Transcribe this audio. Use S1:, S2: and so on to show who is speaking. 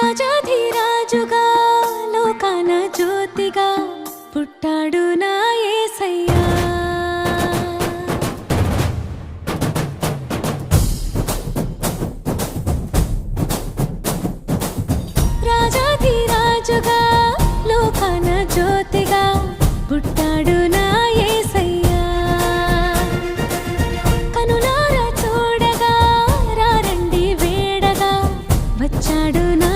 S1: రాజాధిరాజుగా లోకాన జ్యోతిగా పుట్టాడు నా యేసయ్యా. రాజాధిరాజుగా లోకాన జ్యోతిగా పుట్టాడు నా యేసయ్యా. కనులారా చూడగా రారండి వేడగా వచ్చాడు నా